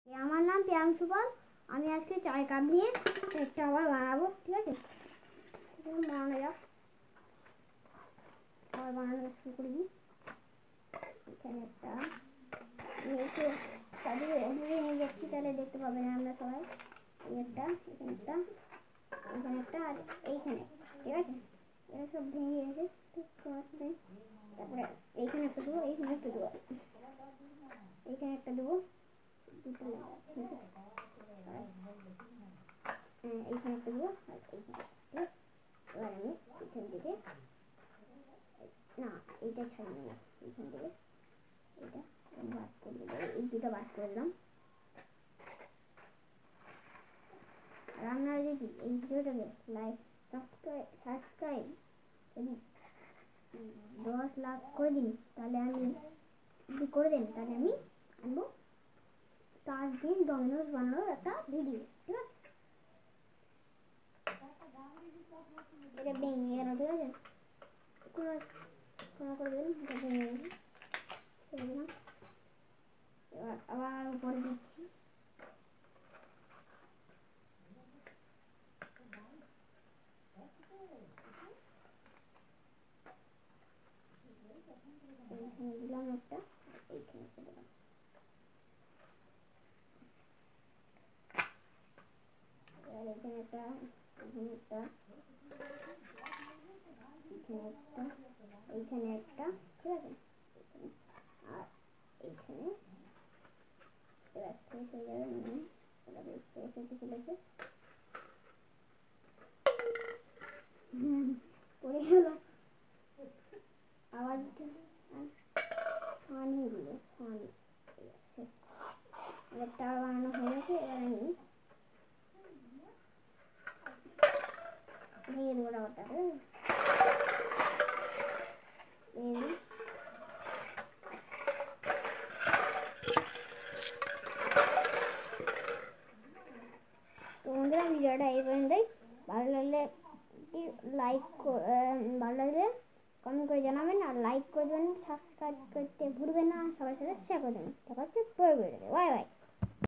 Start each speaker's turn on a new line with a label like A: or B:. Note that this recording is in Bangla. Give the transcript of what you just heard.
A: আমার নাম প্রিয়াংশু পাল। আমি আজকে চায়ের কাপ নিয়ে একটা আবার বানাবো। ঠিক আছে, বানানো যাক। আবার বানানো শুরু করি। এখানে একটা একটু সাজিয়ে নিয়ে যাচ্ছি, তাহলে দেখতে পাবেন আমরা সবাই। এই একটা, এখানে একটা, এখানে একটা, আর এইখানে। ঠিক আছে, এটা সব ভেঙে গেছে। তারপরে এইখানে একটা দেবো, এইখানে একটা দেবো, এইখানে একটা দেবো, দুটো এইখানে একটা দেবো, আর এইখানে। এবার আমি এইখান থেকে না, এইটা ছাড়িয়ে না, এইখান থেকে এটা বাদ করে দেবো, এই দুটো বাদ করে দিলাম। আর আপনারা যদি এই ভিডিওটাকে লাইক সাবস্ক্রাইব যদি 10 লাখ করে দিন, তাহলে আমি যদি করে দেন তাহলে আমি আনবো 5 দিন ডমিনোস বানানোর একটা ভিডিও। ঠিক আছে, এটা ভেঙে গেল। ঠিক আছে, ক্ষমা করে দেবেন, এটা ভেঙে গেছে। এবার আবার উপরে দিচ্ছি। এইখানে দিলাম একটা, এইখানে একটা দিলাম। এবার এখানে একটা, এখানে একটা, এইখানে একটা, এইখানে একটা। ঠিক আছে, আর এইখানে এবার শেষ হয়ে যাবে। শেষ হতে চলেছে, পড়ে গেল আবার ফানি গুলো, ফানি। এবার টাওয়ার বানানো হয়ে গেছে। এবার আমি ভেঙে দেবো টাওয়ারটা। তো বন্ধুরা, ভিডিওটা এই পর্যন্তই। ভালো লাগলে ভালো লাগলে কমেন্ট করে জানাবেন, আর লাইক করবেন, সাবস্ক্রাইব করতে ভুলবেন না, সবার সাথে শেয়ার করে দেবেন। দেখা হচ্ছে পরের ভিডিওতে। Bye bye.